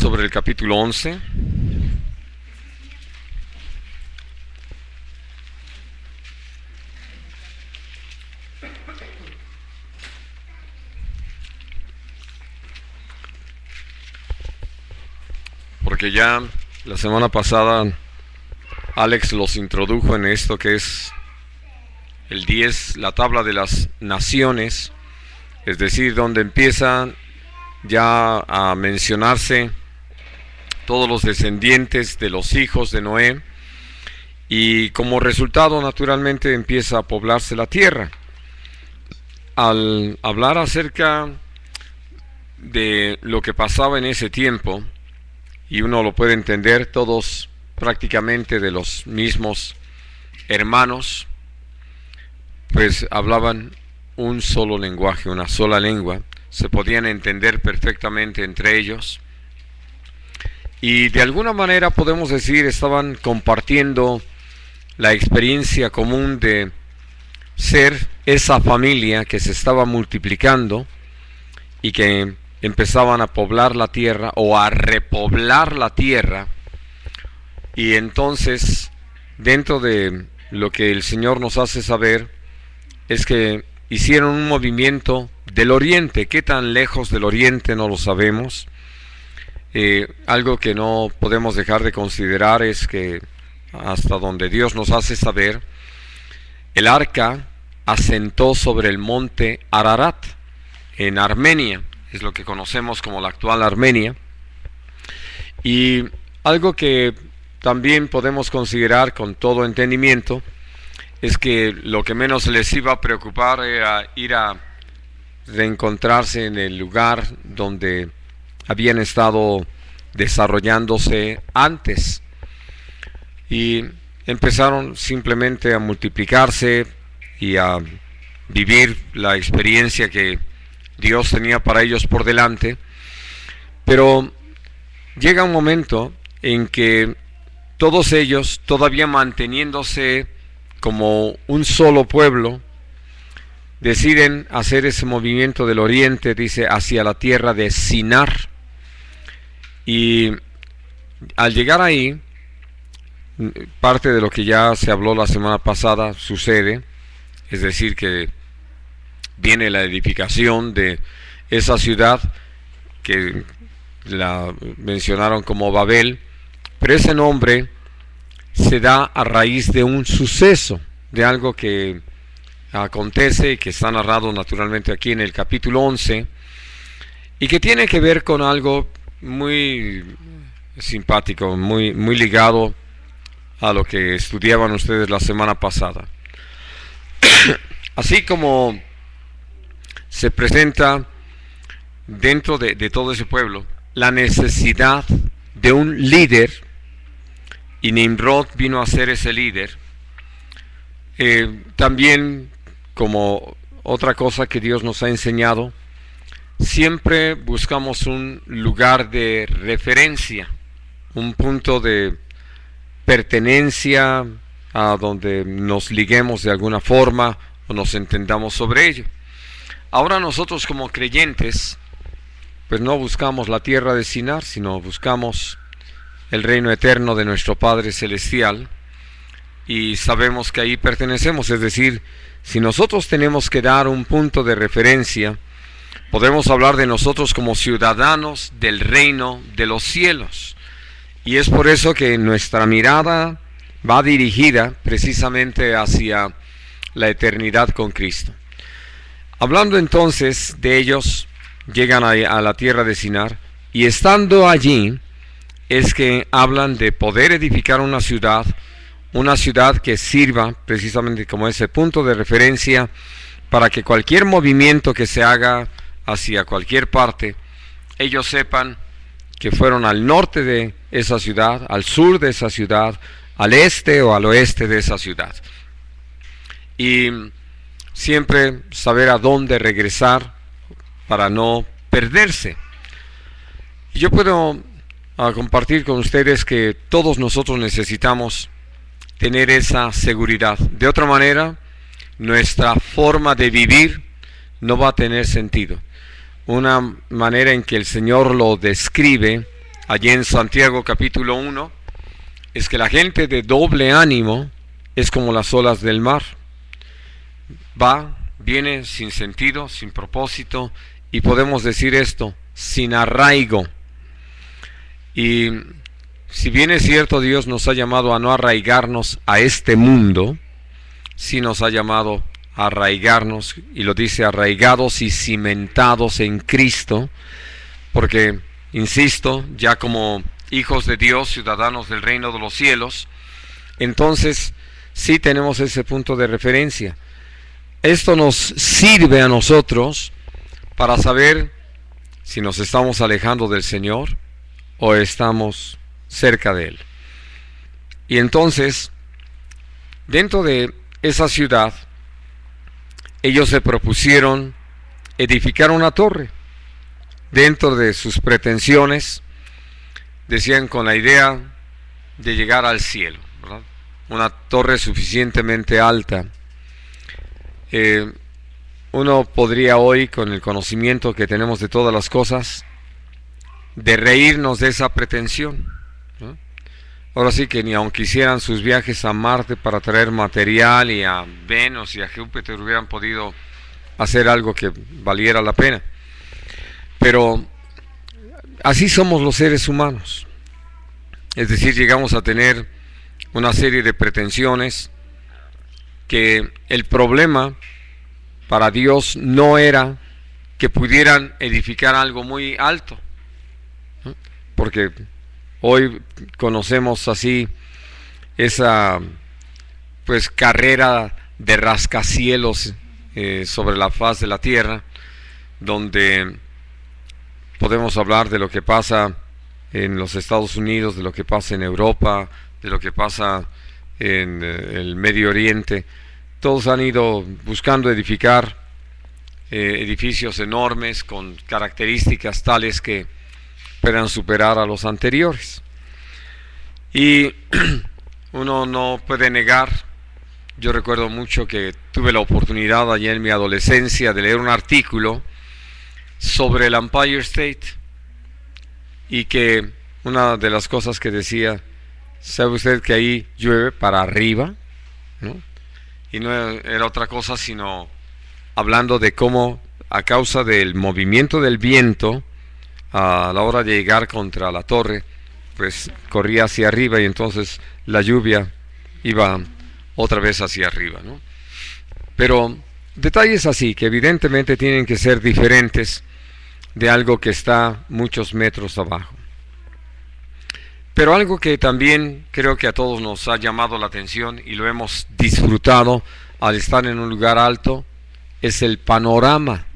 Sobre el capítulo 11. Porque ya la semana pasada Alex los introdujo en esto que es el 10, la tabla de las naciones, es decir, donde empiezan ya a mencionarse todos los descendientes de los hijos de Noé, y como resultado naturalmente empieza a poblarse la tierra. Al hablar acerca de lo que pasaba en ese tiempo, y uno lo puede entender, todos prácticamente de los mismos hermanos, pues hablaban un solo lenguaje, una sola lengua, se podían entender perfectamente entre ellos, y de alguna manera podemos decir estaban compartiendo la experiencia común de ser esa familia que se estaba multiplicando y que empezaban a poblar la tierra o a repoblar la tierra. Y entonces, dentro de lo que el Señor nos hace saber es que hicieron un movimiento del oriente. ¿Qué tan lejos del oriente? No lo sabemos. Algo que no podemos dejar de considerar es que hasta donde Dios nos hace saber, el arca asentó sobre el monte Ararat en Armenia, es lo que conocemos como la actual Armenia. Y algo que también podemos considerar con todo entendimiento es que lo que menos les iba a preocupar era ir a reencontrarse en el lugar donde habían estado desarrollándose antes, y empezaron simplemente a multiplicarse y a vivir la experiencia que Dios tenía para ellos por delante. Pero llega un momento en que todos ellos, todavía manteniéndose como un solo pueblo, deciden hacer ese movimiento del oriente, dice, hacia la tierra de Sinar. Y al llegar ahí, parte de lo que ya se habló la semana pasada sucede, es decir, que viene la edificación de esa ciudad que la mencionaron como Babel, pero ese nombre se da a raíz de un suceso, de algo que acontece y que está narrado naturalmente aquí en el capítulo 11, y que tiene que ver con algo muy simpático, muy ligado a lo que estudiaban ustedes la semana pasada. Así como se presenta dentro de todo ese pueblo la necesidad de un líder, y Nimrod vino a ser ese líder, también como otra cosa que Dios nos ha enseñado, siempre buscamos un lugar de referencia, un punto de pertenencia a donde nos liguemos de alguna forma o nos entendamos sobre ello. Ahora nosotros como creyentes, pues no buscamos la tierra de Sinar, sino buscamos el reino eterno de nuestro Padre Celestial, y sabemos que ahí pertenecemos. Es decir, si nosotros tenemos que dar un punto de referencia, podemos hablar de nosotros como ciudadanos del reino de los cielos. Y es por eso que nuestra mirada va dirigida precisamente hacia la eternidad con Cristo. Hablando entonces de ellos, llegan a la tierra de Sinar, y estando allí es que hablan de poder edificar una ciudad que sirva precisamente como ese punto de referencia para que cualquier movimiento que se haga hacia cualquier parte, ellos sepan que fueron al norte de esa ciudad, al sur de esa ciudad, al este o al oeste de esa ciudad. Y siempre saber a dónde regresar para no perderse. Y yo puedo compartir con ustedes que todos nosotros necesitamos tener esa seguridad. De otra manera, nuestra forma de vivir no va a tener sentido. Una manera en que el Señor lo describe allí en Santiago capítulo 1, es que la gente de doble ánimo es como las olas del mar. Viene sin sentido, sin propósito, y podemos decir esto, sin arraigo. Y si bien es cierto, Dios nos ha llamado a no arraigarnos a este mundo, sí nos ha llamado a arraigarnos, y lo dice, arraigados y cimentados en Cristo, porque, insisto, ya como hijos de Dios, ciudadanos del reino de los cielos, entonces sí tenemos ese punto de referencia. Esto nos sirve a nosotros para saber si nos estamos alejando del Señor o estamos cerca de Él. Y entonces, dentro de esa ciudad, ellos se propusieron edificar una torre. Dentro de sus pretensiones, decían con la idea de llegar al cielo, ¿verdad? Una torre suficientemente alta. Uno podría hoy, con el conocimiento que tenemos de todas las cosas, de reírnos de esa pretensión, ¿no? Ahora sí que ni aunque hicieran sus viajes a Marte para traer material, y a Venus y a Júpiter hubieran podido hacer algo que valiera la pena. Pero así somos los seres humanos. Es decir, llegamos a tener una serie de pretensiones que el problema para Dios no era que pudieran edificar algo muy alto, ¿no? Porque hoy conocemos así esa carrera de rascacielos sobre la faz de la tierra, donde podemos hablar de lo que pasa en los Estados Unidos, de lo que pasa en Europa, de lo que pasa en el Medio Oriente. Todos han ido buscando edificar edificios enormes con características tales que puedan superar a los anteriores. Y uno no puede negar, yo recuerdo mucho que tuve la oportunidad allá en mi adolescencia de leer un artículo sobre el Empire State, y que una de las cosas que decía, ¿sabe usted que ahí llueve para arriba? ¿No? Y no era otra cosa sino hablando de cómo, a causa del movimiento del viento, a la hora de llegar contra la torre, pues corría hacia arriba, y entonces la lluvia iba otra vez hacia arriba, ¿no? Pero detalles así, que evidentemente tienen que ser diferentes de algo que está muchos metros abajo. Pero algo que también creo que a todos nos ha llamado la atención y lo hemos disfrutado al estar en un lugar alto es el panorama.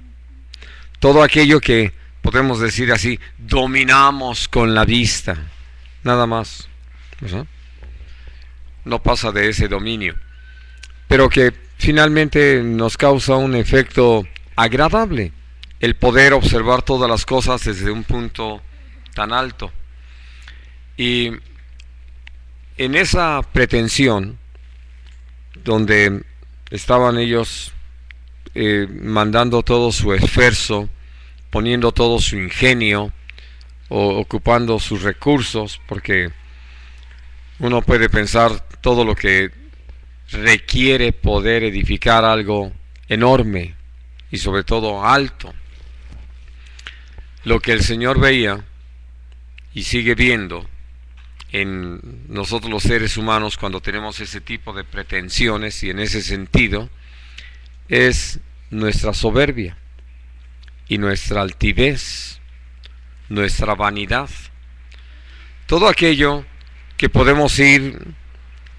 Todo aquello que podemos decir así, dominamos con la vista, nada más, ¿verdad? No pasa de ese dominio, pero que finalmente nos causa un efecto agradable el poder observar todas las cosas desde un punto tan alto. Y en esa pretensión, donde estaban ellos mandando todo su esfuerzo, poniendo todo su ingenio, o ocupando sus recursos, porque uno puede pensar todo lo que requiere poder edificar algo enorme y sobre todo alto. Lo que el Señor veía y sigue viendo en nosotros los seres humanos cuando tenemos ese tipo de pretensiones, y en ese sentido, es nuestra soberbia y nuestra altivez, nuestra vanidad. Todo aquello que podemos ir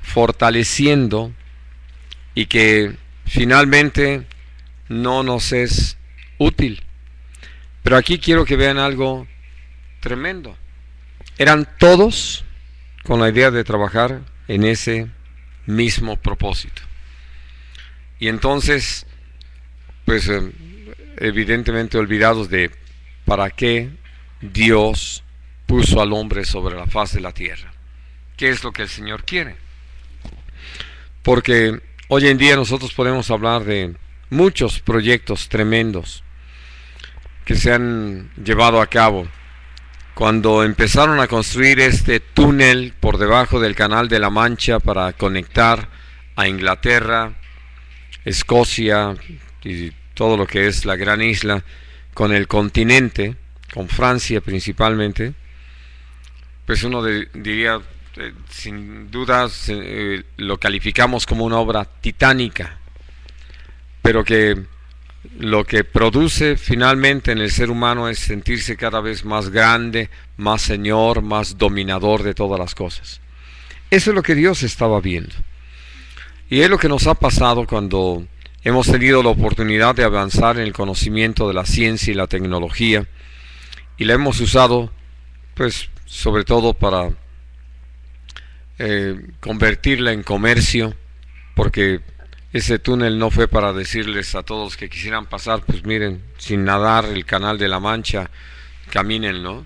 fortaleciendo y que finalmente no nos es útil. Pero aquí quiero que vean algo tremendo. Eran todos con la idea de trabajar en ese mismo propósito. Y entonces, pues evidentemente olvidados de para qué Dios puso al hombre sobre la faz de la tierra. ¿Qué es lo que el Señor quiere? Porque hoy en día nosotros podemos hablar de muchos proyectos tremendos que se han llevado a cabo cuando empezaron a construir este túnel por debajo del Canal de la Mancha para conectar a Inglaterra, Escocia y todo lo que es la gran isla con el continente, con Francia principalmente, pues uno diría, sin duda, lo calificamos como una obra titánica, pero que lo que produce finalmente en el ser humano es sentirse cada vez más grande, más señor, más dominador de todas las cosas. Eso es lo que Dios estaba viendo. Y es lo que nos ha pasado cuando hemos tenido la oportunidad de avanzar en el conocimiento de la ciencia y la tecnología, y la hemos usado, pues, sobre todo para convertirla en comercio, porque ese túnel no fue para decirles a todos que quisieran pasar, pues miren, sin nadar el Canal de la Mancha, caminen, ¿no?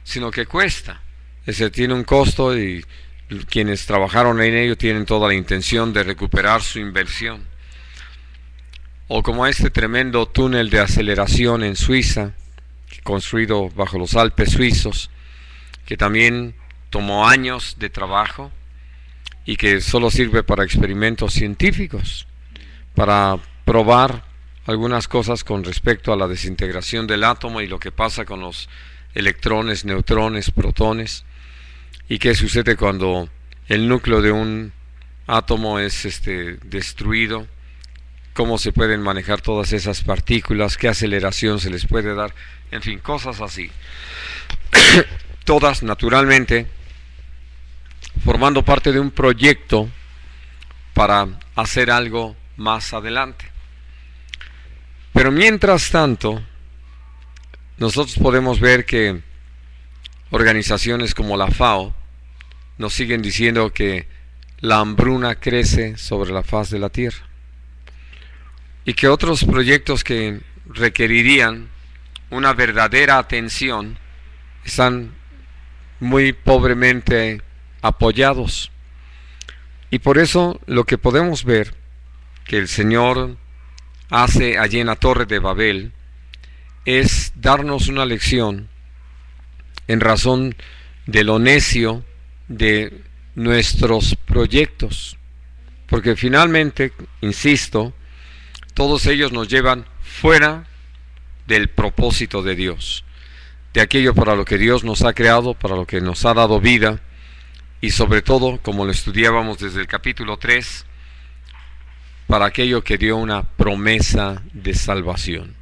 Sino que cuesta. Ese tiene un costo y quienes trabajaron en ello tienen toda la intención de recuperar su inversión. O como este tremendo túnel de aceleración en Suiza, construido bajo los Alpes suizos, que también tomó años de trabajo y que solo sirve para experimentos científicos, para probar algunas cosas con respecto a la desintegración del átomo y lo que pasa con los electrones, neutrones, protones, y qué sucede cuando el núcleo de un átomo es destruido, cómo se pueden manejar todas esas partículas, qué aceleración se les puede dar, en fin, cosas así. Todas naturalmente formando parte de un proyecto para hacer algo más adelante. Pero mientras tanto, nosotros podemos ver que organizaciones como la FAO nos siguen diciendo que la hambruna crece sobre la faz de la tierra y que otros proyectos que requerirían una verdadera atención están muy pobremente apoyados. Y por eso lo que podemos ver que el Señor hace allí en la Torre de Babel es darnos una lección en razón de lo necio de nuestros proyectos, porque finalmente, insisto, todos ellos nos llevan fuera del propósito de Dios, de aquello para lo que Dios nos ha creado, para lo que nos ha dado vida, y sobre todo, como lo estudiábamos desde el capítulo 3, para aquello que dio una promesa de salvación.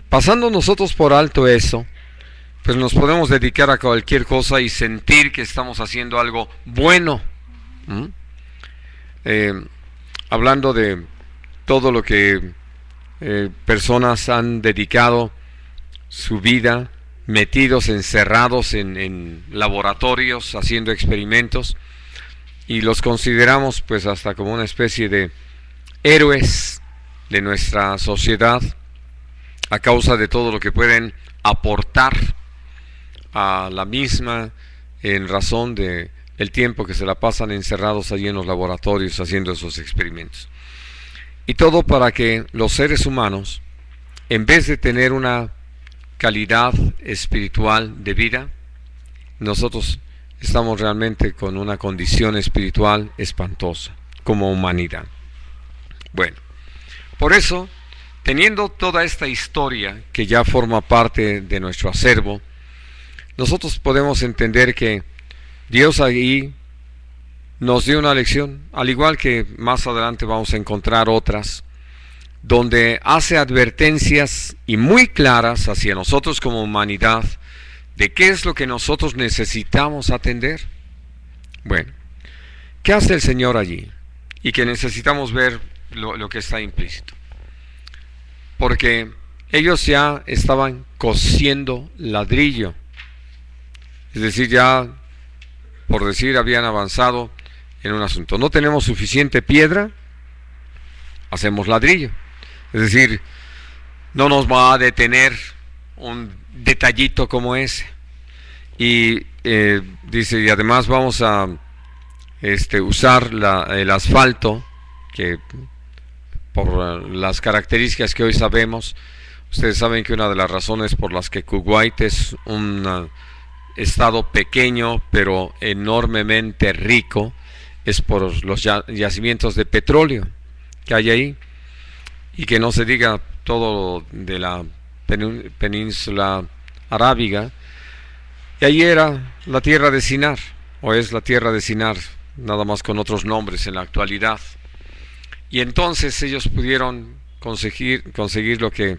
Pasando nosotros por alto eso, pues nos podemos dedicar a cualquier cosa y sentir que estamos haciendo algo bueno. Hablando de todo lo que personas han dedicado su vida, metidos, encerrados en laboratorios, haciendo experimentos, y los consideramos pues hasta como una especie de héroes de nuestra sociedad a causa de todo lo que pueden aportar a la misma en razón de el tiempo que se la pasan encerrados allí en los laboratorios haciendo esos experimentos. Y todo para que los seres humanos, en vez de tener una calidad espiritual de vida, nosotros estamos realmente con una condición espiritual espantosa como humanidad. Bueno, por eso, teniendo toda esta historia que ya forma parte de nuestro acervo, nosotros podemos entender que Dios ahí nos dio una lección, al igual que más adelante vamos a encontrar otras, donde hace advertencias y muy claras hacia nosotros como humanidad de qué es lo que nosotros necesitamos atender. Bueno, ¿qué hace el Señor allí? Y que necesitamos ver lo que está implícito. Porque ellos ya estaban cosiendo ladrillo. Es decir, ya, por decir, habían avanzado en un asunto. No tenemos suficiente piedra, hacemos ladrillo. Es decir, no nos va a detener un detallito como ese. Y dice, y además vamos a usar el asfalto, que por las características que hoy sabemos, ustedes saben que una de las razones por las que Kuwait es un estado pequeño pero enormemente rico es por los yacimientos de petróleo que hay ahí, y que no se diga todo de la península arábiga. Y allí era la tierra de Sinar, o es la tierra de Sinar, nada más con otros nombres en la actualidad. Y entonces ellos pudieron conseguir lo que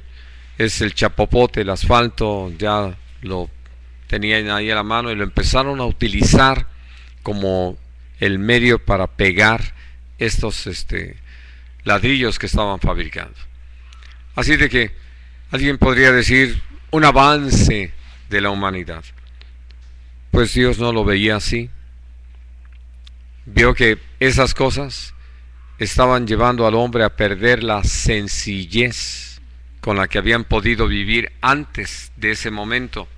es el chapopote, el asfalto, ya lo tenían ahí a la mano y lo empezaron a utilizar como el medio para pegar estos ladrillos que estaban fabricando. Así de que alguien podría decir un avance de la humanidad. Pues Dios no lo veía así. Vio que esas cosas estaban llevando al hombre a perder la sencillez con la que habían podido vivir antes de ese momento.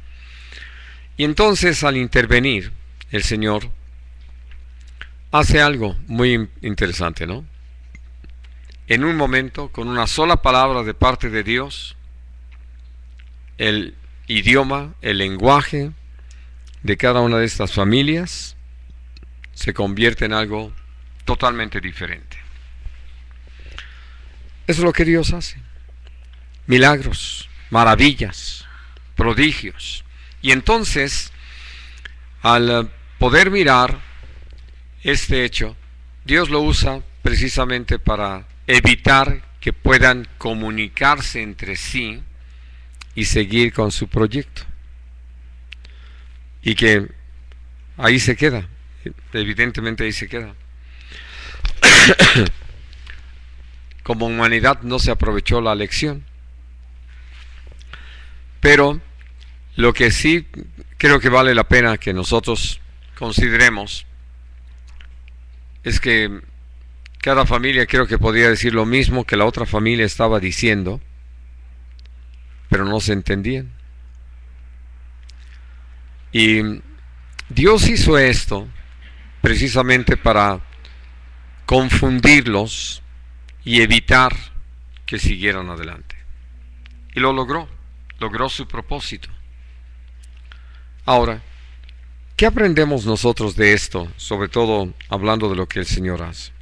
Y entonces, al intervenir, el Señor hace algo muy interesante, ¿no? En un momento, con una sola palabra de parte de Dios, el idioma, el lenguaje de cada una de estas familias se convierte en algo totalmente diferente. Eso es lo que Dios hace. Milagros, maravillas, prodigios. Y entonces, al poder mirar este hecho, Dios lo usa precisamente para evitar que puedan comunicarse entre sí y seguir con su proyecto. Y que ahí se queda, evidentemente ahí se queda. Como humanidad no se aprovechó la lección. Pero lo que sí creo que vale la pena que nosotros consideremos es que cada familia creo que podría decir lo mismo que la otra familia estaba diciendo, pero no se entendían. Y Dios hizo esto precisamente para confundirlos y evitar que siguieran adelante. Y lo logró su propósito. Ahora, ¿qué aprendemos nosotros de esto? Sobre todo hablando de lo que el Señor hace.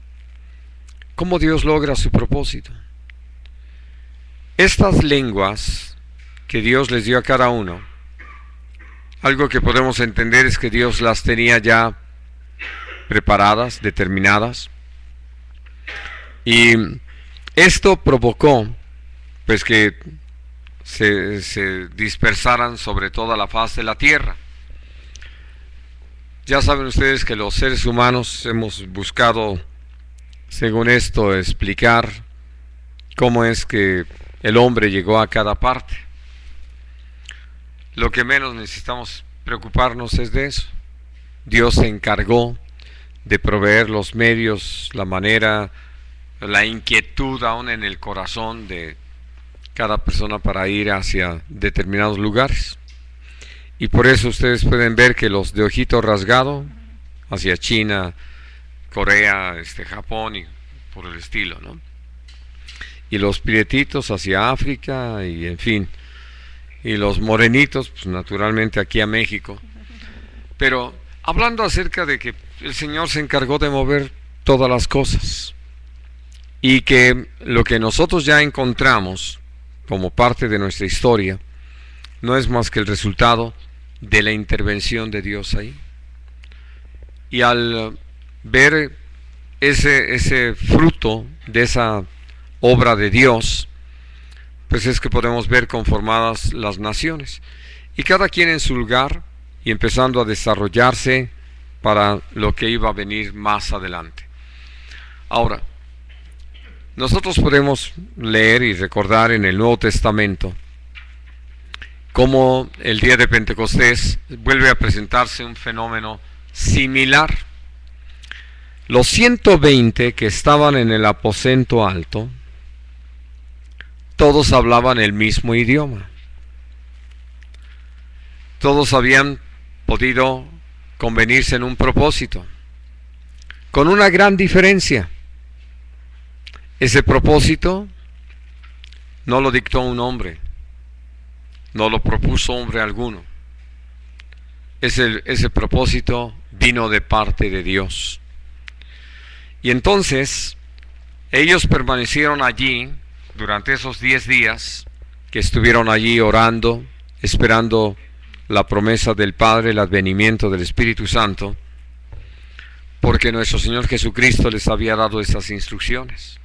¿Cómo Dios logra su propósito? Estas lenguas que Dios les dio a cada uno, algo que podemos entender es que Dios las tenía ya preparadas, determinadas. Y esto provocó pues que se dispersaran sobre toda la faz de la tierra. Ya saben ustedes que los seres humanos hemos buscado, según esto, explicar cómo es que el hombre llegó a cada parte. Lo que menos necesitamos preocuparnos es de eso. Dios se encargó de proveer los medios, la manera, la inquietud aún en el corazón de cada persona para ir hacia determinados lugares. Y por eso ustedes pueden ver que los de ojito rasgado hacia China, Corea, Japón y por el estilo, ¿no? Y los prietitos hacia África y en fin. Y los morenitos, pues naturalmente aquí a México. Pero hablando acerca de que el Señor se encargó de mover todas las cosas y que lo que nosotros ya encontramos como parte de nuestra historia no es más que el resultado de la intervención de Dios ahí. Y al ver ese fruto de esa obra de Dios, pues es que podemos ver conformadas las naciones y cada quien en su lugar y empezando a desarrollarse para lo que iba a venir más adelante. Ahora, nosotros podemos leer y recordar en el Nuevo Testamento cómo el día de Pentecostés vuelve a presentarse un fenómeno similar. Los 120 que estaban en el aposento alto, todos hablaban el mismo idioma. Todos habían podido convenirse en un propósito, con una gran diferencia. Ese propósito no lo dictó un hombre, no lo propuso hombre alguno. ese propósito vino de parte de Dios. Y entonces ellos permanecieron allí durante esos 10 días que estuvieron allí orando, esperando la promesa del Padre, el advenimiento del Espíritu Santo, porque nuestro Señor Jesucristo les había dado esas instrucciones.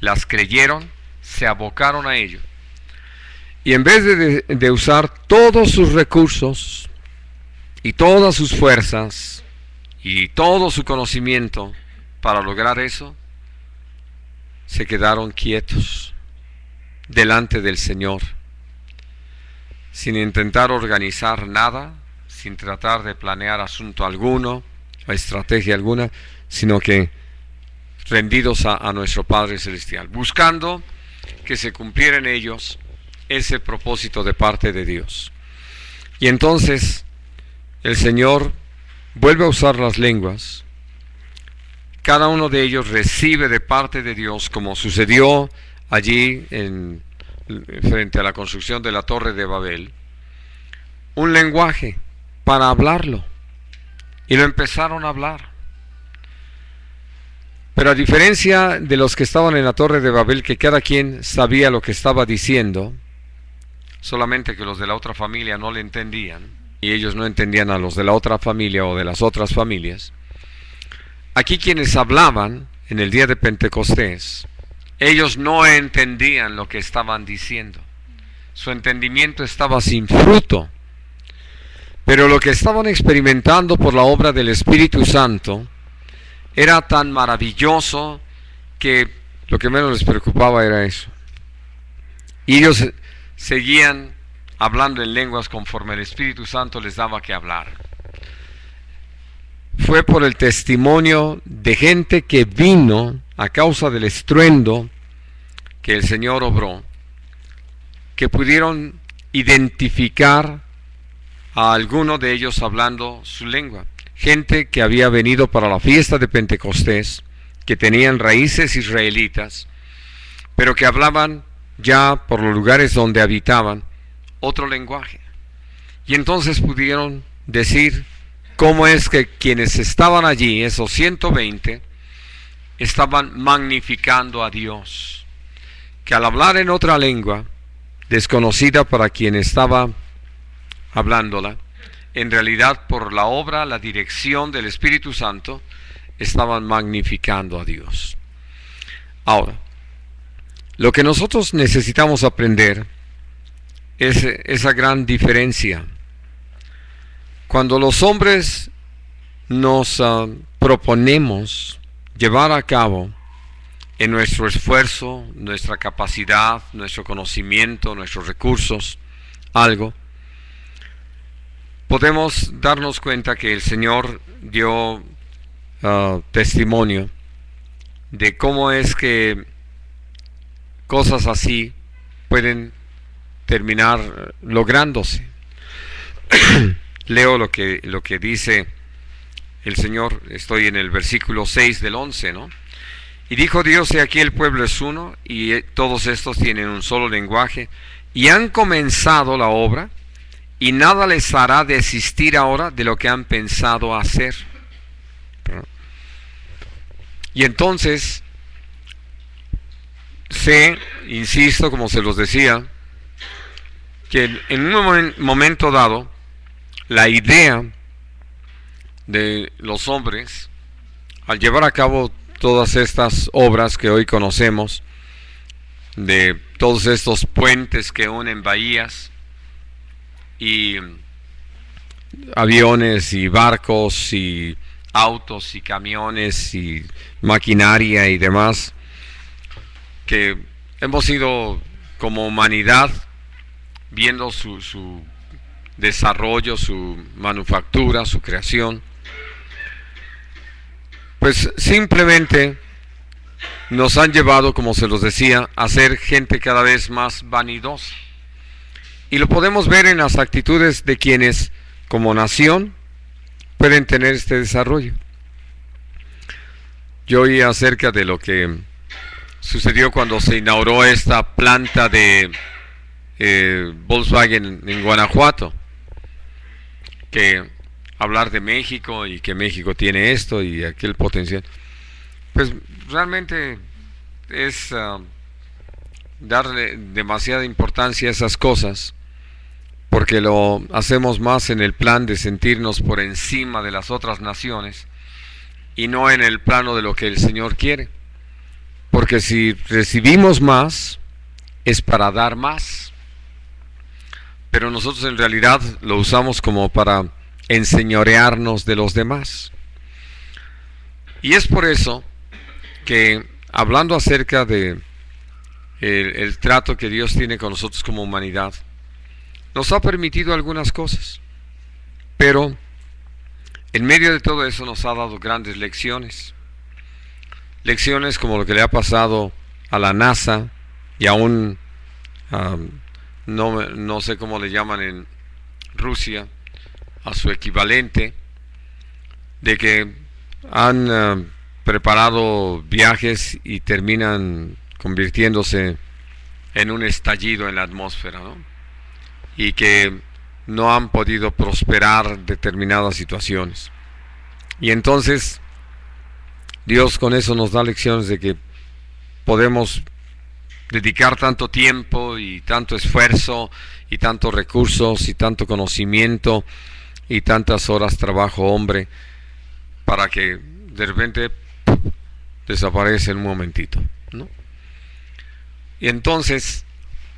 Las creyeron, se abocaron a ello. Y en vez de usar todos sus recursos y todas sus fuerzas y todo su conocimiento para lograr eso, se quedaron quietos delante del Señor, sin intentar organizar nada, sin tratar de planear asunto alguno, estrategia alguna, sino que rendidos a nuestro Padre Celestial, buscando que se cumpliera en ellos ese propósito de parte de Dios. Y entonces el Señor vuelve a usar las lenguas. Cada uno de ellos recibe de parte de Dios, como sucedió allí frente a la construcción de la Torre de Babel, un lenguaje para hablarlo. Y lo empezaron a hablar. Pero a diferencia de los que estaban en la Torre de Babel, que cada quien sabía lo que estaba diciendo, solamente que los de la otra familia no le entendían, y ellos no entendían a los de la otra familia o de las otras familias, aquí quienes hablaban en el día de Pentecostés, ellos no entendían lo que estaban diciendo. Su entendimiento estaba sin fruto. Pero lo que estaban experimentando por la obra del Espíritu Santo era tan maravilloso que lo que menos les preocupaba era eso. Y ellos seguían hablando en lenguas conforme el Espíritu Santo les daba que hablar. Fue por el testimonio de gente que vino a causa del estruendo que el Señor obró, que pudieron identificar a alguno de ellos hablando su lengua. Gente que había venido para la fiesta de Pentecostés, que tenían raíces israelitas, pero que hablaban ya por los lugares donde habitaban otro lenguaje. Y entonces pudieron decir cómo es que quienes estaban allí, esos 120, estaban magnificando a Dios, que al hablar en otra lengua desconocida para quien estaba hablándola, en realidad por la obra, la dirección del Espíritu Santo, estaban magnificando a Dios. Ahora, lo que nosotros necesitamos aprender es esa gran diferencia. Cuando los hombres nos proponemos llevar a cabo en nuestro esfuerzo, nuestra capacidad, nuestro conocimiento, nuestros recursos, algo, podemos darnos cuenta que el Señor dio testimonio de cómo es que cosas así pueden terminar lográndose. Leo lo que dice el Señor, estoy en el versículo 6 del 11, ¿no? Y dijo Dios: he aquí el pueblo es uno, y todos estos tienen un solo lenguaje, y han comenzado la obra, y nada les hará desistir ahora de lo que han pensado hacer. Y entonces, insisto, como se los decía, que en un momento dado, la idea de los hombres, al llevar a cabo todas estas obras que hoy conocemos, de todos estos puentes que unen bahías, y aviones y barcos y autos y camiones y maquinaria y demás, que hemos ido como humanidad viendo su desarrollo, su manufactura, su creación, pues simplemente nos han llevado, como se los decía, a ser gente cada vez más vanidosa. Y lo podemos ver en las actitudes de quienes, como nación, pueden tener este desarrollo. Yo oí acerca de lo que sucedió cuando se inauguró esta planta de Volkswagen en Guanajuato. que hablar de México y que México tiene esto y aquel potencial, pues realmente es darle demasiada importancia a esas cosas, porque lo hacemos más en el plan de sentirnos por encima de las otras naciones y no en el plano de lo que el Señor quiere. Porque si recibimos más, es para dar más. Pero nosotros en realidad lo usamos como para enseñorearnos de los demás. Y es por eso que, hablando acerca de el trato que Dios tiene con nosotros como humanidad, nos ha permitido algunas cosas, pero en medio de todo eso nos ha dado grandes lecciones. Lecciones como lo que le ha pasado a la NASA y aún no sé cómo le llaman en Rusia, a su equivalente, de que han preparado viajes y terminan convirtiéndose en un estallido en la atmósfera, ¿no? Y que no han podido prosperar determinadas situaciones. Y entonces Dios con eso nos da lecciones de que podemos dedicar tanto tiempo y tanto esfuerzo y tantos recursos y tanto conocimiento y tantas horas trabajo hombre para que de repente desaparece en un momentito, ¿no? Y entonces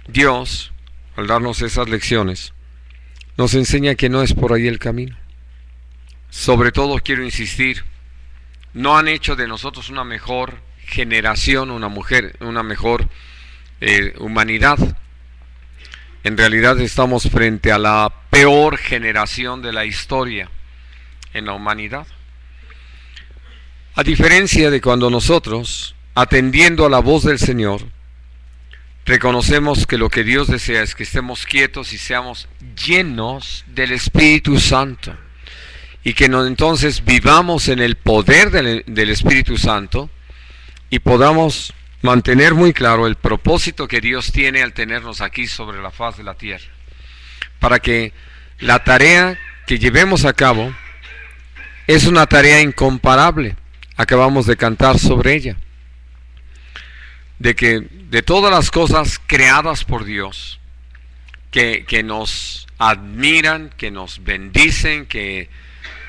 Dios, al darnos esas lecciones, nos enseña que no es por ahí el camino. Sobre todo quiero insistir, no han hecho de nosotros una mejor generación, una mejor humanidad. En realidad estamos frente a la peor generación de la historia en la humanidad. A diferencia de cuando nosotros, atendiendo a la voz del Señor, reconocemos que lo que Dios desea es que estemos quietos y seamos llenos del Espíritu Santo. Y que entonces vivamos en el poder del Espíritu Santo y podamos mantener muy claro el propósito que Dios tiene al tenernos aquí sobre la faz de la tierra. Para que la tarea que llevemos a cabo es una tarea incomparable. Acabamos de cantar sobre ella. De que de todas las cosas creadas por Dios, que nos admiran, que nos bendicen, que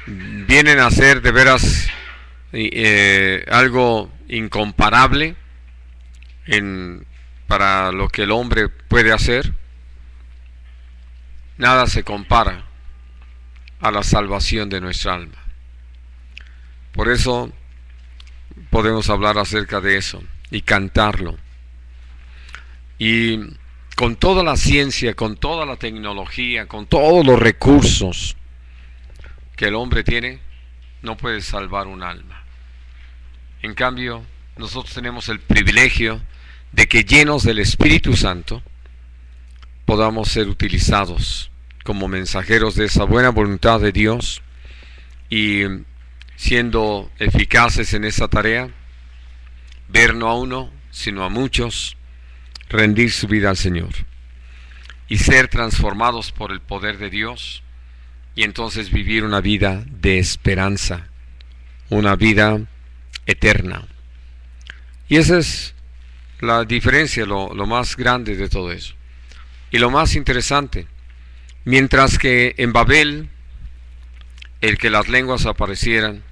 vienen a ser de veras algo incomparable para lo que el hombre puede hacer, nada se compara a la salvación de nuestra alma. Por eso podemos hablar acerca de eso y cantarlo. Y con toda la ciencia, con toda la tecnología, con todos los recursos que el hombre tiene, no puede salvar un alma. En cambio, nosotros tenemos el privilegio de que, llenos del Espíritu Santo, podamos ser utilizados como mensajeros de esa buena voluntad de Dios y, siendo eficaces en esa tarea, ver no a uno, sino a muchos rendir su vida al Señor y ser transformados por el poder de Dios, y entonces vivir una vida de esperanza, una vida eterna. Y esa es la diferencia, lo más grande de todo eso. Y lo más interesante, mientras que en Babel el que las lenguas aparecieran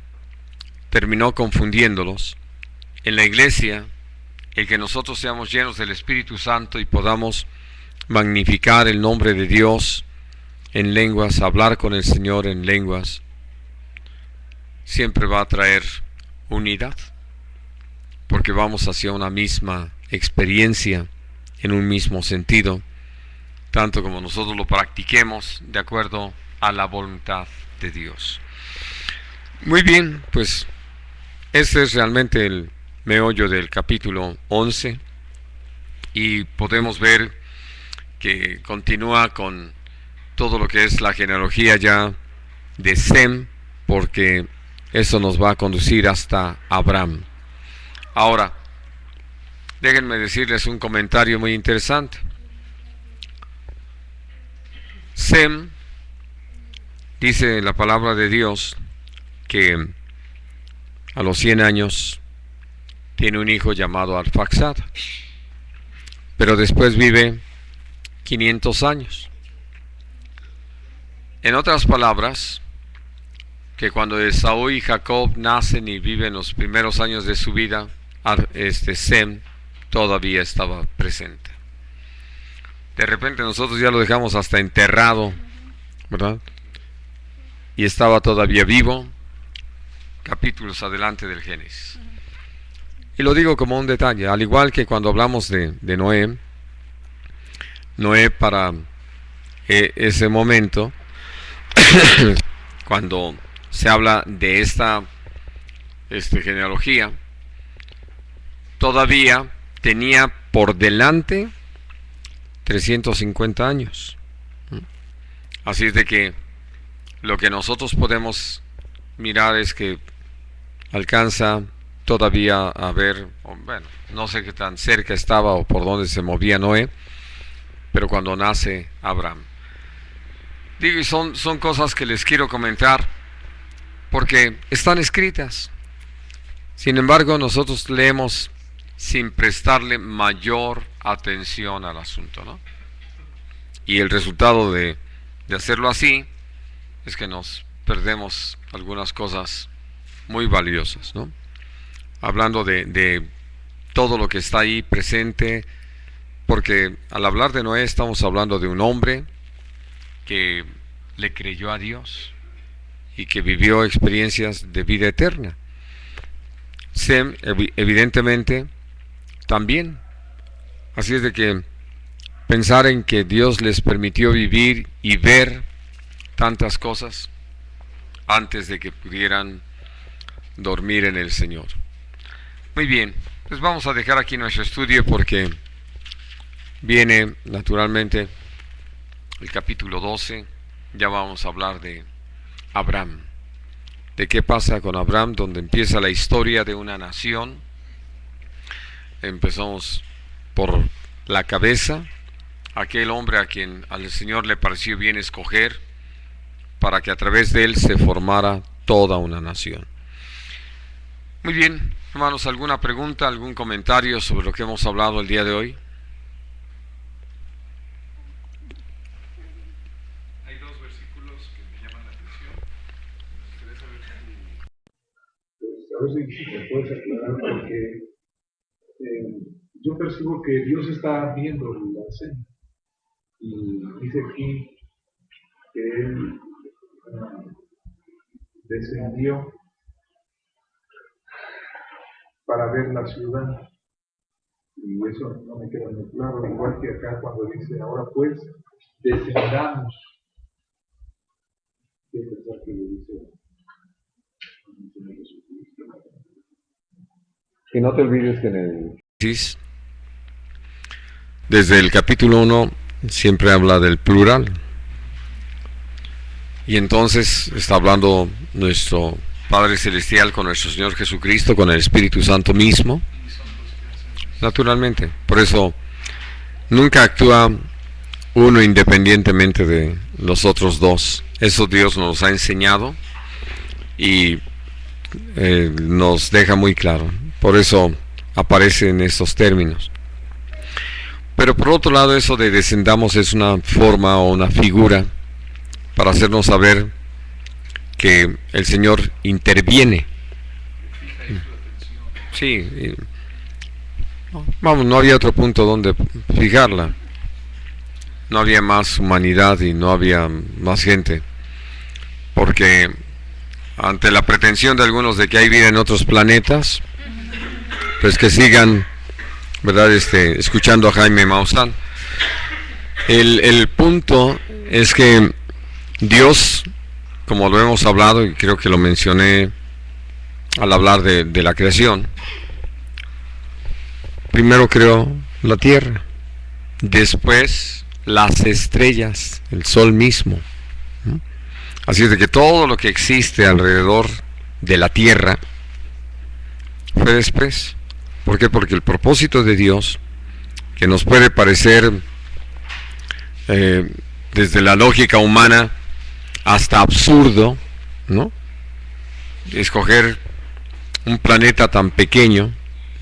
terminó confundiéndolos, en la iglesia el que nosotros seamos llenos del Espíritu Santo y podamos magnificar el nombre de Dios en lenguas, hablar con el Señor en lenguas, siempre va a traer unidad, porque vamos hacia una misma experiencia, en un mismo sentido, tanto como nosotros lo practiquemos de acuerdo a la voluntad de Dios. Muy bien, pues este es realmente el meollo del capítulo 11, y podemos ver que continúa con todo lo que es la genealogía ya de Sem, porque eso nos va a conducir hasta Abraham. Ahora, déjenme decirles un comentario muy interesante. Sem, Dice la palabra de Dios que a los 100 años tiene un hijo llamado Arfaxad, pero después vive 500 años. En otras palabras, que cuando Esaú y Jacob nacen y viven los primeros años de su vida, Sem todavía estaba presente. De repente nosotros ya lo dejamos hasta enterrado, ¿verdad? Y estaba todavía vivo, capítulos adelante del Génesis. Y lo digo como un detalle, al igual que cuando hablamos de Noé, Noé para ese momento, cuando se habla de esta genealogía, todavía tenía por delante 350 años. Así es de que lo que nosotros podemos mirar es que alcanza todavía a ver, bueno, no sé qué tan cerca estaba o por dónde se movía Noé, pero cuando nace Abraham. Digo, y son cosas que les quiero comentar porque están escritas. Sin embargo, nosotros leemos sin prestarle mayor atención al asunto, ¿no? Y el resultado de hacerlo así es que nos perdemos algunas cosas muy valiosas, ¿no? Hablando de todo lo que está ahí presente, porque al hablar de Noé estamos hablando de un hombre que le creyó a Dios y que vivió experiencias de vida eterna. Sem, evidentemente, también. Así es de que pensar en que Dios les permitió vivir y ver tantas cosas antes de que pudieran dormir en el Señor. Muy bien, pues vamos a dejar aquí nuestro estudio porque viene naturalmente el capítulo 12. Ya vamos a hablar de Abraham, de qué pasa con Abraham, donde empieza la historia de una nación. Empezamos por la cabeza, aquel hombre a quien al Señor le pareció bien escoger para que a través de él se formara toda una nación. Muy bien, hermanos, ¿alguna pregunta, algún comentario sobre lo que hemos hablado el día de hoy? Hay dos versículos que me llaman la atención. Me gustaría saber a ver si me puedes aclarar, porque yo percibo que Dios está viendo la escena y dice aquí que Él descendió para ver la ciudad, y eso no me queda muy claro, igual que acá cuando dice ahora pues descendamos. Quiero pensar que le dice Y no te olvides que en el desde el capítulo 1 siempre habla del plural. Y entonces está hablando nuestro Padre Celestial con nuestro Señor Jesucristo, con el Espíritu Santo mismo. Naturalmente. Por eso nunca actúa uno independientemente de los otros dos. Eso Dios nos ha enseñado y nos deja muy claro. Por eso aparece en estos términos. Pero por otro lado, eso de descendamos es una forma o una figura para hacernos saber que el Señor interviene. Sí, vamos, no había otro punto donde fijarla. No había más humanidad y no había más gente. Porque ante la pretensión de algunos de que hay vida en otros planetas, pues que sigan, ¿verdad? Escuchando a Jaime Maussan. El punto es que Dios, como lo hemos hablado y creo que lo mencioné al hablar de la creación, primero creó la tierra, después las estrellas, el sol mismo. Así es de que todo lo que existe alrededor de la tierra fue después. ¿Por qué? Porque el propósito de Dios, que nos puede parecer desde la lógica humana hasta absurdo, ¿no? Escoger un planeta tan pequeño,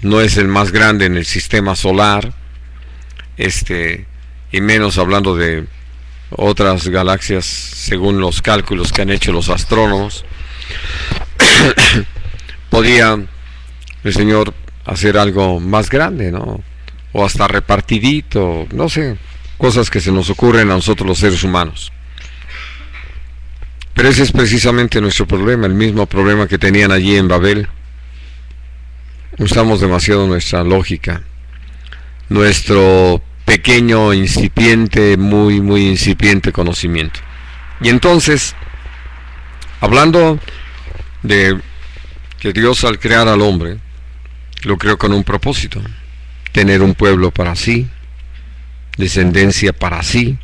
no es el más grande en el sistema solar, y menos hablando de otras galaxias según los cálculos que han hecho los astrónomos. Podía el Señor hacer algo más grande, ¿no? O hasta repartidito, no sé, cosas que se nos ocurren a nosotros los seres humanos. Pero ese es precisamente nuestro problema, el mismo problema que tenían allí en Babel. Usamos demasiado nuestra lógica, nuestro pequeño, incipiente, muy incipiente conocimiento. Y entonces, hablando de que Dios al crear al hombre, lo creó con un propósito, tener un pueblo para sí, descendencia para sí,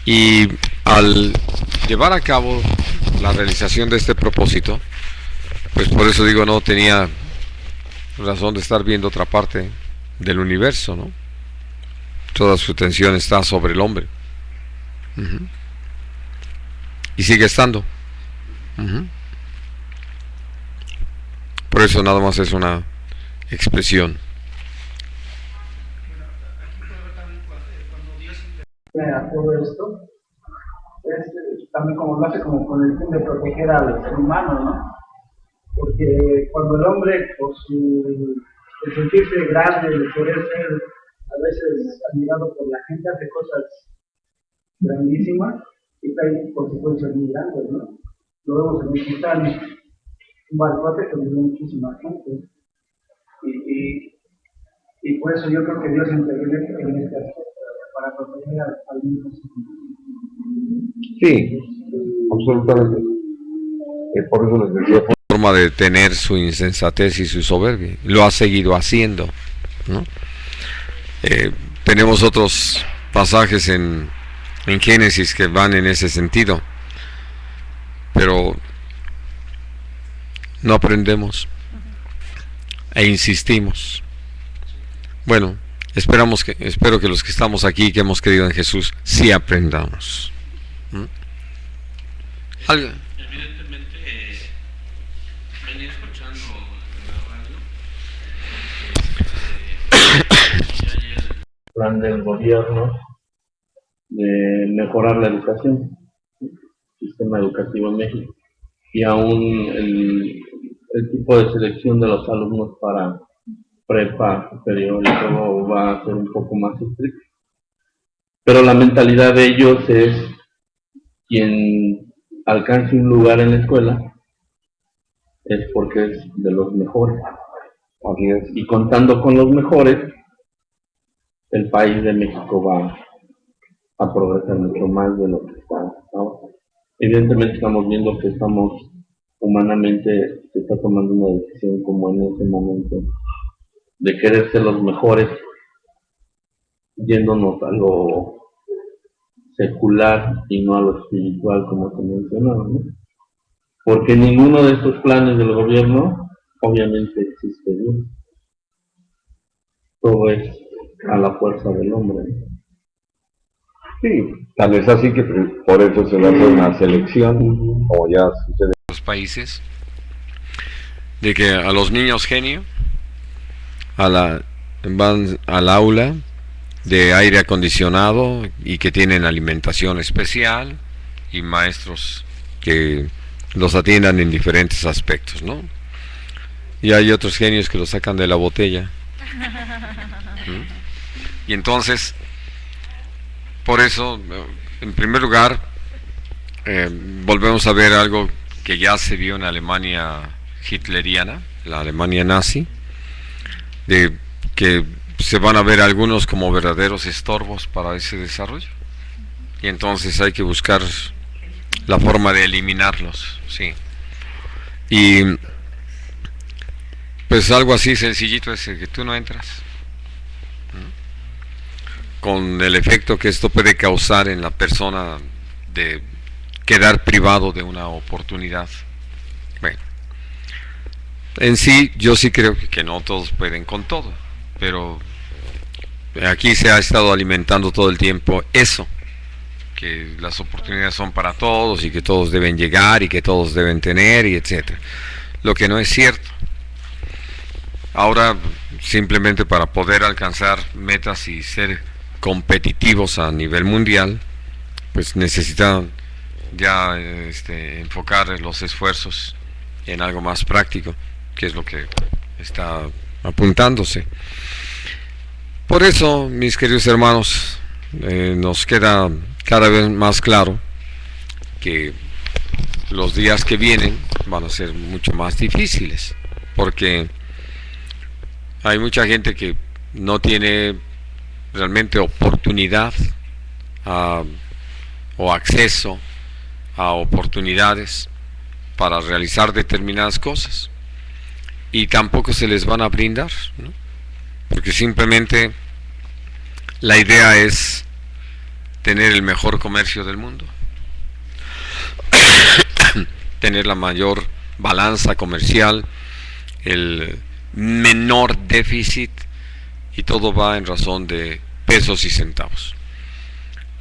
y al llevar a cabo la realización de este propósito, pues por eso digo, no tenía razón de estar viendo otra parte del universo, ¿no? Toda su atención está sobre el hombre. Y sigue estando. Por eso nada más es una expresión. A todo esto es también como lo hace como con el fin de proteger al ser humano, ¿no? Porque cuando el hombre por el sentirse grande, de poder ser a veces admirado por la gente, hace cosas grandísimas y trae consecuencias muy grandes, ¿no? Lo vemos en el Titanic, un barcote que murió muchísima gente y por eso yo creo que Dios interviene en este aspecto para proteger al mismo. Sí, absolutamente. Por eso les decía, forma de tener su insensatez y su soberbia. Lo ha seguido haciendo, ¿no? Tenemos otros pasajes en Génesis que van en ese sentido, pero no aprendemos e insistimos. Bueno, espero que los que estamos aquí, que hemos creído en Jesús, sí aprendamos. ¿Algo? Evidentemente, venía escuchando en la radio el plan del gobierno de mejorar la educación, el sistema educativo en México, y aún el tipo de selección de los alumnos para prepa superior y todo va a ser un poco más estricto. Pero la mentalidad de ellos es quien alcance un lugar en la escuela es porque es de los mejores. Así es. Y contando con los mejores, el país de México va a progresar mucho más de lo que está ahora. Evidentemente estamos viendo que humanamente se está tomando una decisión como en ese momento de querer ser los mejores, yéndonos a lo secular y no a lo espiritual, como se mencionaba, ¿no? Porque ninguno de estos planes del gobierno obviamente existe Dios. Todo es a la fuerza del hombre, ¿no? Sí, tal vez así que por eso se le hace una selección, como ya sucede en los países, de que a los niños genio van al aula de aire acondicionado y que tienen alimentación especial y maestros que los atiendan en diferentes aspectos, ¿no? Y hay otros genios que los sacan de la botella. Y entonces, por eso, en primer lugar, volvemos a ver algo que ya se vio en Alemania hitleriana, la Alemania nazi, de que se van a ver algunos como verdaderos estorbos para ese desarrollo. Y entonces hay que buscar la forma de eliminarlos, sí. Y pues algo así sencillito es que tú no entras, con el efecto que esto puede causar en la persona de quedar privado de una oportunidad. Bueno, en sí yo sí creo que no todos pueden con todo, pero aquí se ha estado alimentando todo el tiempo eso, que las oportunidades son para todos y que todos deben llegar y que todos deben tener y etcétera. Lo que no es cierto. Ahora, simplemente para poder alcanzar metas y ser competitivos a nivel mundial, pues necesitan ya enfocar los esfuerzos en algo más práctico, que es lo que está apuntándose. Por eso, mis queridos hermanos, nos queda cada vez más claro que los días que vienen van a ser mucho más difíciles, porque hay mucha gente que no tiene realmente oportunidad o acceso a oportunidades para realizar determinadas cosas, y tampoco se les van a brindar, ¿no? Porque simplemente la idea es tener el mejor comercio del mundo, tener la mayor balanza comercial, el menor déficit, y todo va en razón de pesos y centavos.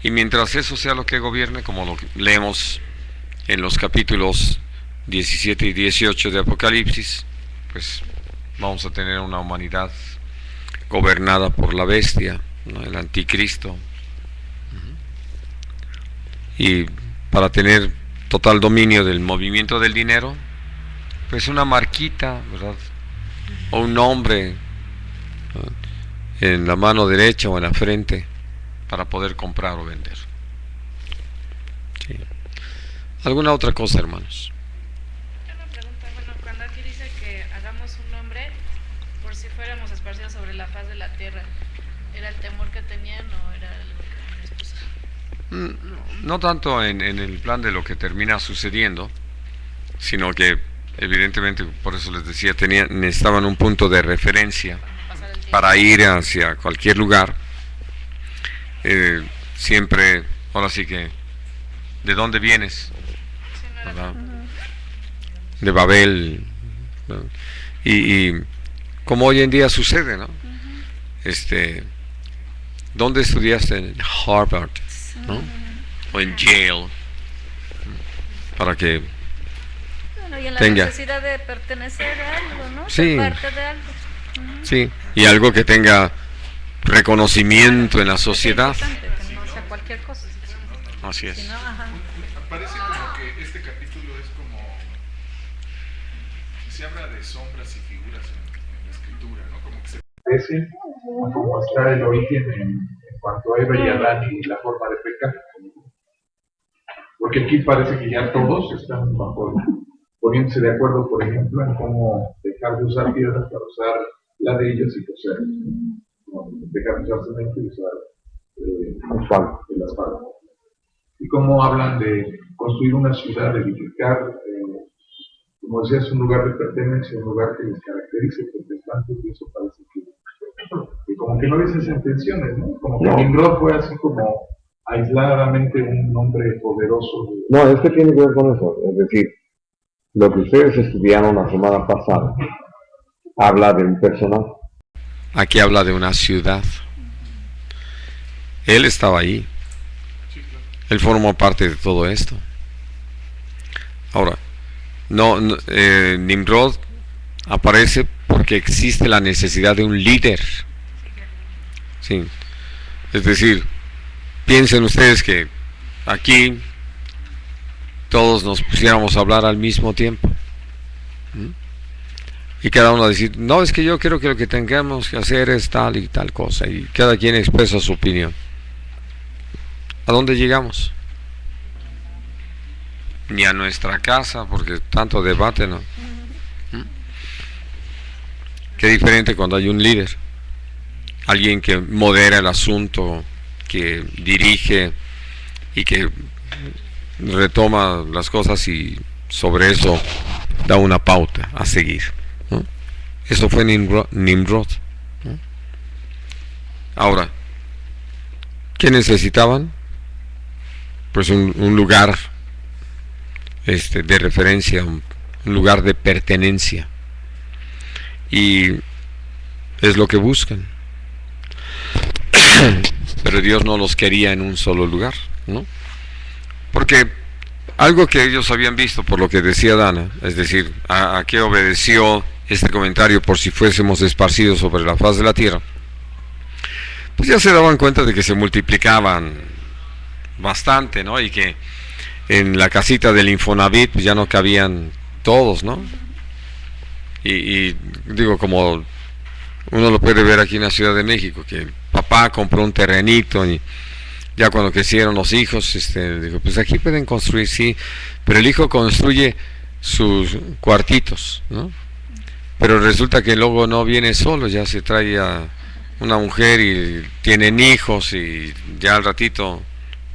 Y mientras eso sea lo que gobierne, como lo leemos en los capítulos 17 y 18 de Apocalipsis, pues vamos a tener una humanidad gobernada por la bestia, ¿no? El anticristo. Y para tener total dominio del movimiento del dinero, pues una marquita, ¿verdad? O un nombre, ¿no?, en la mano derecha o en la frente, para poder comprar o vender. Sí. ¿Alguna otra cosa, hermanos? Una pregunta, bueno, cuando aquí dice que hagamos un nombre por si fuéramos esparcidos sobre la faz de la tierra, ¿era el temor que tenían o era algo que no les pasó? No tanto en el plan de lo que termina sucediendo, sino que evidentemente, por eso les decía, necesitaban un punto de referencia para ir hacia cualquier lugar. Siempre, ahora sí que, ¿de dónde vienes? ¿Verdad? De Babel, ¿no? Y como hoy en día sucede, ¿no? ¿Dónde estudiaste? En Harvard, ¿no? O en Yale, para que bueno, y en la tenga necesidad de pertenecer a algo, ¿no? Sí. Ser parte de algo. Sí, y algo que tenga reconocimiento en la sociedad. Es importante, que no sea cualquier cosa. Así es. Si no, ajá. Parece como que este capítulo es como se habla de sombras y figuras en la escritura, ¿no? Como que se Parece a cómo está el origen en cuanto a Eva y Adán y la forma de pecar. Porque aquí parece que ya todos están poniéndose de acuerdo, por ejemplo, en cómo dejar de usar piedras para usar la de ellos y coser. Dejar de usar cemento y usar el asfalto. Y cómo hablan de construir una ciudad, de edificar, como decías, un lugar de pertenencia, un lugar que les caracterice, protestantes, y eso parece que como que no les hacen intenciones, ¿no? Como que Nimrod fue así como aisladamente un hombre poderoso. No, es que tiene que ver con eso. Es decir, lo que ustedes estudiaron la semana pasada habla de un personaje. Aquí habla de una ciudad. Él estaba ahí. Él formó parte de todo esto. Ahora, Nimrod aparece porque existe la necesidad de un líder. Sí. Es decir, piensen ustedes que aquí todos nos pusiéramos a hablar al mismo tiempo. Y cada uno decir, no, es que yo creo que lo que tengamos que hacer es tal y tal cosa. Y cada quien expresa su opinión. ¿A dónde llegamos? Ni a nuestra casa, porque tanto debate, ¿no? Qué diferente cuando hay un líder. Alguien que modera el asunto, que dirige y que retoma las cosas y sobre eso da una pauta a seguir, ¿no? Eso fue Nimrod, ¿no? Ahora, ¿qué necesitaban? Pues un lugar de referencia, un lugar de pertenencia, y es lo que buscan. Pero Dios no los quería en un solo lugar, ¿no? Porque algo que ellos habían visto, por lo que decía Dana, es decir, a qué obedeció este comentario, por si fuésemos esparcidos sobre la faz de la tierra, pues ya se daban cuenta de que se multiplicaban bastante, ¿no? Y que en la casita del Infonavit pues ya no cabían todos, ¿no? Y digo, como uno lo puede ver aquí en la Ciudad de México, que el papá compró un terrenito y ya cuando crecieron los hijos, digo, pues aquí pueden construir, sí, pero el hijo construye sus cuartitos, ¿no? Pero resulta que luego no viene solo, ya se trae a una mujer y tienen hijos y ya al ratito,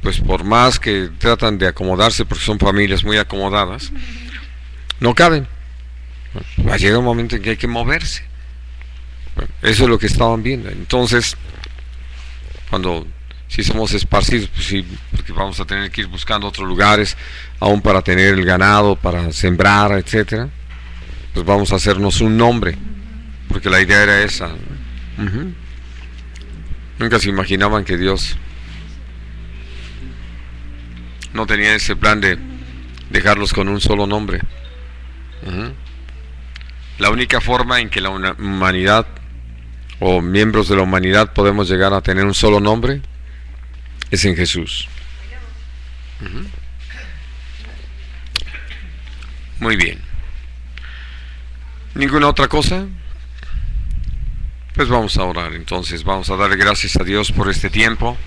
pues por más que tratan de acomodarse, porque son familias muy acomodadas, no caben. Va a llegar un momento en que hay que moverse. Bueno, eso es lo que estaban viendo. Entonces, si somos esparcidos, pues sí, porque vamos a tener que ir buscando otros lugares, aún para tener el ganado, para sembrar, etcétera, pues vamos a hacernos un nombre, porque la idea era esa. Uh-huh. Nunca se imaginaban que Dios no tenía ese plan de dejarlos con un solo nombre. Uh-huh. La única forma en que la humanidad o miembros de la humanidad podemos llegar a tener un solo nombre es en Jesús. Uh-huh. Muy bien. ¿Ninguna otra cosa? Pues vamos a orar entonces, vamos a darle gracias a Dios por este tiempo.